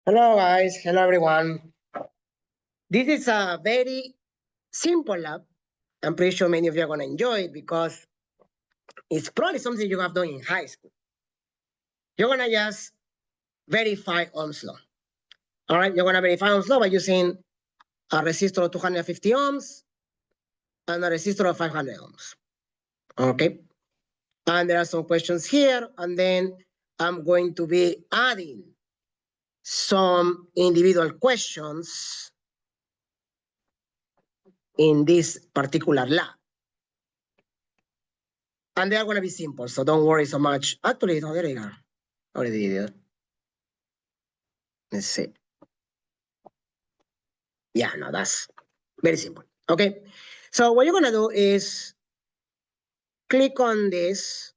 Hello guys, hello everyone. This is a very simple lab. I'm pretty sure many of you are going to enjoy it because it's probably something you have done in high school. You're going to just verify Ohm's law. All right, you're going to verify Ohm's law by using a resistor of 250 ohms and a resistor of 500 ohms. Okay, and there are some questions here, and then I'm going to be adding some individual questions in this particular lab. And they are going to be simple, so don't worry so much. Actually, no, there you go. Already did it. Let's see. Yeah, no, that's very simple. Okay, so what you're going to do is click on this.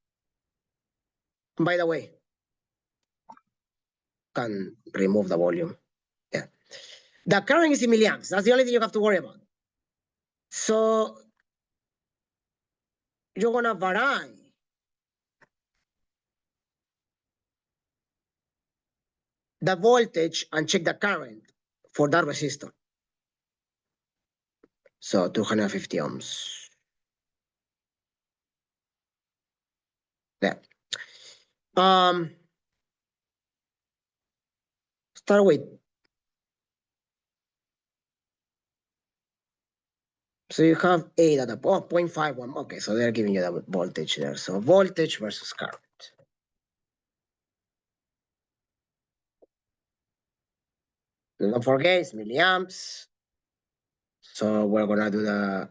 By the way, can remove the volume. Yeah. The current is in milliamps. That's the only thing you have to worry about. So you're going to vary the voltage and check the current for that resistor. So 250 ohms. Yeah. Start with. So you have 8 at the 0.51. Okay, so they're giving you the voltage there. So voltage versus current. Don't forget it's milliamps. So we're gonna do the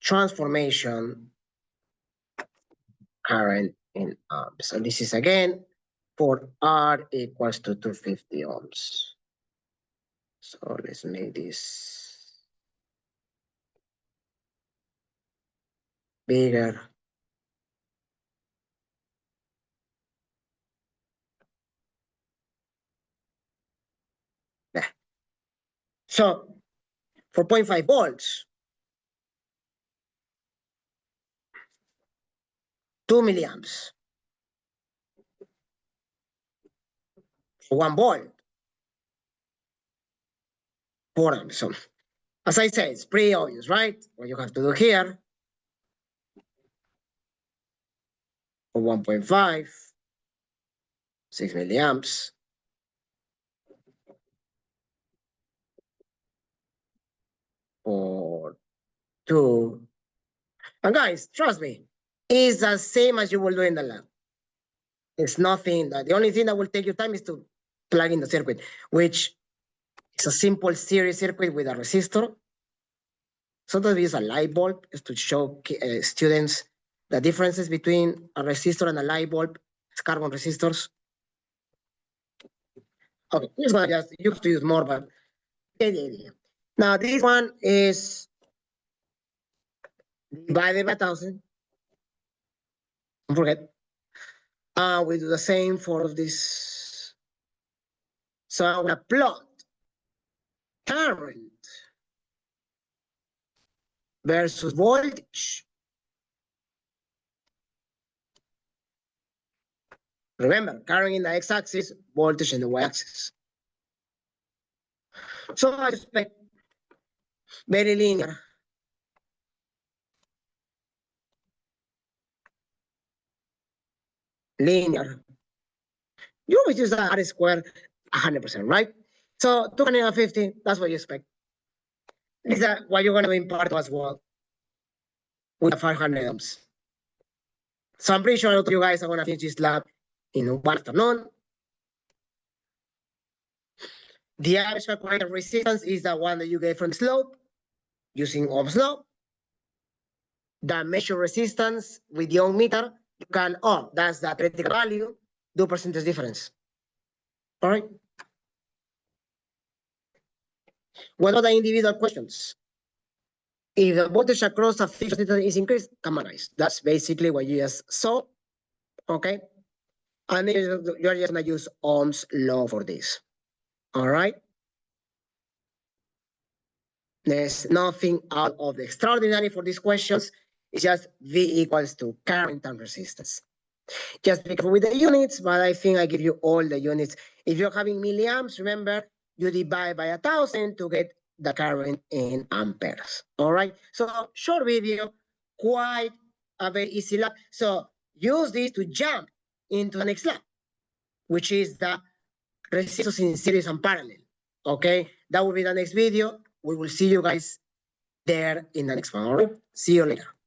transformation current in amps. So this is again for R equals to 250 ohms. So let's make this bigger. Yeah. So for 0.5 volts, 2 milliamps. For 1 volt, 4 amps. So as I said, it's pretty obvious, right? What you have to do here for 1.5, 6 milliamps. For 2. And guys, trust me, it's the same as you will do in the lab. It's nothing that the only thing that will take you time is to plug in the circuit, which is a simple series circuit with a resistor. Sometimes we use a light bulb just to show students the differences between a resistor and a light bulb. It's carbon resistors. Okay, this one just you have to use more, but yeah. Now this one is divided by 1,000. Don't forget. We do the same for this. So I'm gonna plot current versus voltage. Remember, current in the x-axis, voltage in the y-axis. So I expect very linear. Linear. You always use the R squared 100%, right? So 250, that's what you expect. Is that what you're going to be in part as well with 500 ohms. So I'm pretty sure a lot of you guys are going to finish this lab in one afternoon. The average calculated resistance is the one that you get from the slope using Ohm's law. The measure resistance with the ohm meter, you can, that's the theoretical value, do percentage difference. All right. What are the individual questions? If the voltage across a fixed resistance is increased, come on, guys. That's basically what you just saw. Okay. And you're just going to use Ohm's law for this. All right. There's nothing out of the extraordinary for these questions. It's just V equals to current and resistance. Just be careful with the units, but I think I give you all the units. If you're having milliamps, remember, you divide by 1,000 to get the current in amperes. All right. So short video, quite a very easy lab. So use this to jump into the next lab, which is the resistors in series and parallel. Okay. That will be the next video. We will see you guys there in the next one. All right. See you later.